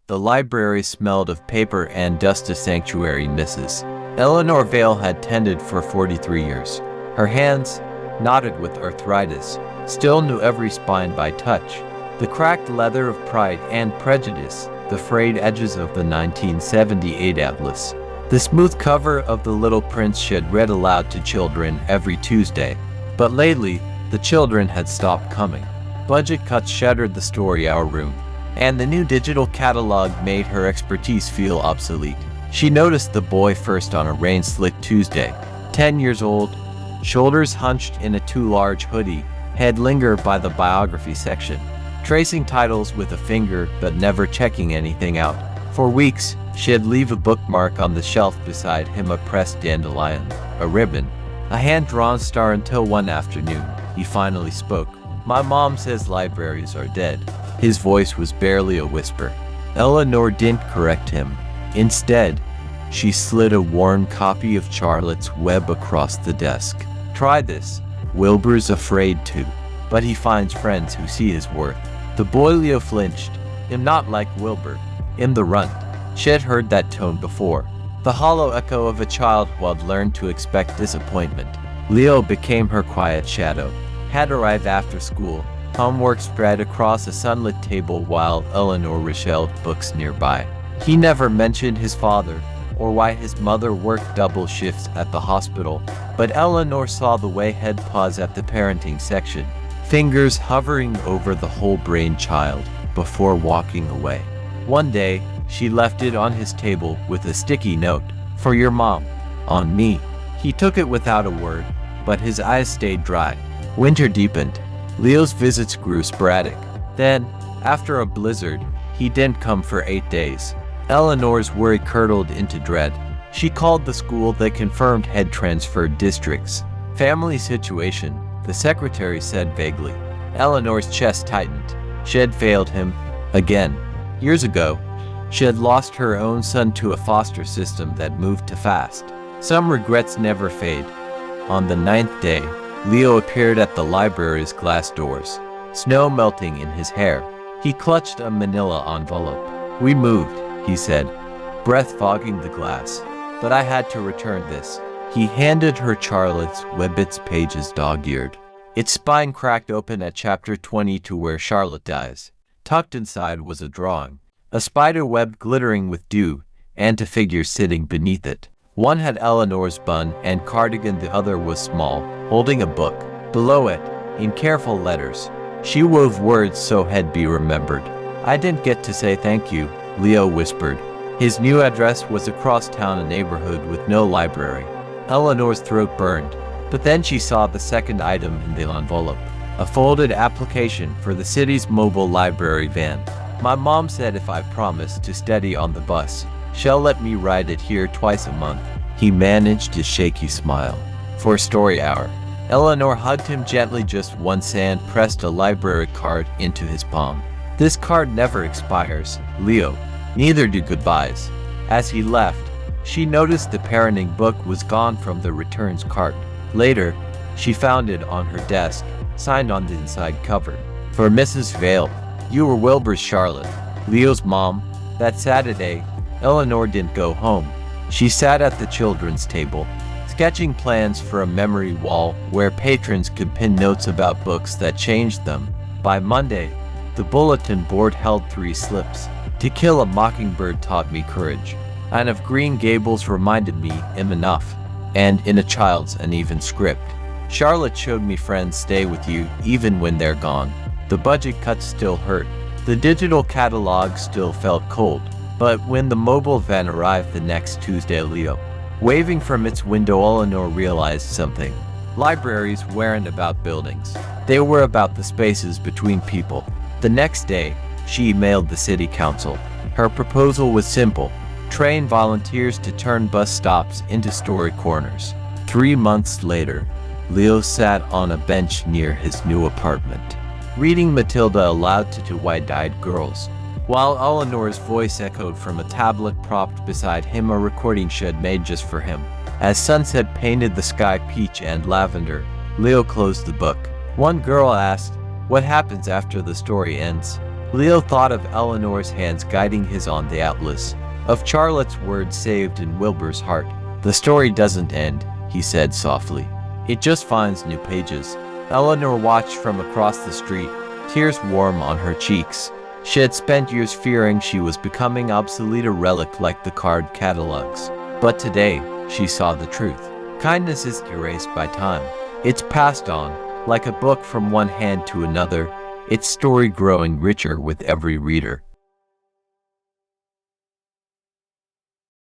The library smelled of paper and dust. A sanctuary Mrs. Eleanor Vale had tended for 43 years. Her hands, knotted with arthritis, still knew every spine by touch. The cracked leather of Pride and Prejudice, the frayed edges of the 1978 atlas, the smooth cover of The Little Prince she had read aloud to children every Tuesday. But lately, the children had stopped coming. Budget cuts shuttered the story hour room, and the new digital catalog made her expertise feel obsolete. She noticed the boy first on a rain-slick Tuesday. 10 years old, shoulders hunched in a too large hoodie, head lingered by the biography section, tracing titles with a finger but never checking anything out. For weeks, she'd leave a bookmark on the shelf beside him, a pressed dandelion, a ribbon, a hand-drawn star, until one afternoon, he finally spoke. "My mom says libraries are dead." His voice was barely a whisper. Eleanor didn't correct him. Instead, she slid a worn copy of Charlotte's Web across the desk. "Try this. Wilbur's afraid to, but he finds friends who see his worth." The boy Leo flinched. "I'm not like Wilbur. I'm the runt." She had heard that tone before, the hollow echo of a child who had learned to expect disappointment. Leo became her quiet shadow. Had arrived after school, homework spread across a sunlit table while Eleanor reshelved books nearby. He never mentioned his father, or why his mother worked double shifts at the hospital, but Eleanor saw the way he'd pause at the parenting section, fingers hovering over the whole-brained child, before walking away. One day, she left it on his table with a sticky note, "For your mom, on me." He took it without a word, but his eyes stayed dry. Winter deepened. Leo's visits grew sporadic. Then, after a blizzard, he didn't come for 8 days. Eleanor's worry curdled into dread. She called the school that confirmed he'd transferred districts. "Family situation," the secretary said vaguely. Eleanor's chest tightened. She had failed him. Again. Years ago, she had lost her own son to a foster system that moved too fast. Some regrets never fade. On the 9th day, Leo appeared at the library's glass doors, snow melting in his hair. He clutched a manila envelope. "We moved," he said, breath fogging the glass. "But I had to return this." He handed her Charlotte's Web, its pages dog-eared. Its spine cracked open at chapter 20, to where Charlotte dies. Tucked inside was a drawing, a spider web glittering with dew, and a figure sitting beneath it. One had Eleanor's bun and cardigan, the other was small, holding a book. Below it, in careful letters, she wove words so he'd be remembered. "I didn't get to say thank you," Leo whispered. His new address was across town, a neighborhood with no library. Eleanor's throat burned, but then she saw the second item in the envelope, a folded application for the city's mobile library van. "My mom said if I promised to study on the bus, she'll let me ride it here twice a month." He managed a shaky smile. "For story hour." Eleanor hugged him gently just once and pressed a library card into his palm. "This card never expires, Leo. Neither do goodbyes." As he left, she noticed the parenting book was gone from the returns cart. Later, she found it on her desk, signed on the inside cover. "For Mrs. Vale, you were Wilbur's Charlotte, Leo's mom." That Saturday, Eleanor didn't go home. She sat at the children's table, sketching plans for a memory wall where patrons could pin notes about books that changed them. By Monday, the bulletin board held 3 slips. "To Kill a Mockingbird taught me courage. Anne of Green Gables reminded me I'm enough." And in a child's uneven script, "Charlotte showed me friends stay with you even when they're gone." The budget cuts still hurt. The digital catalog still felt cold. But when the mobile van arrived the next Tuesday, Leo, waving from its window, Eleanor realized something. Libraries weren't about buildings. They were about the spaces between people. The next day, she emailed the city council. Her proposal was simple: train volunteers to turn bus stops into story corners. 3 months later, Leo sat on a bench near his new apartment, reading Matilda aloud to 2 wide-eyed girls, while Eleanor's voice echoed from a tablet propped beside him, a recording she had made just for him. As sunset painted the sky peach and lavender, Leo closed the book. One girl asked, "What happens after the story ends?" Leo thought of Eleanor's hands guiding his on the atlas, of Charlotte's words saved in Wilbur's heart. The story doesn't end, he said softly. It just finds new pages. Eleanor watched from across the street, tears warm on her cheeks. She had spent years fearing she was becoming obsolete, a relic like the card catalogs. But today, she saw the truth. Kindness is erased by time. It's passed on, like a book from one hand to another, its story growing richer with every reader.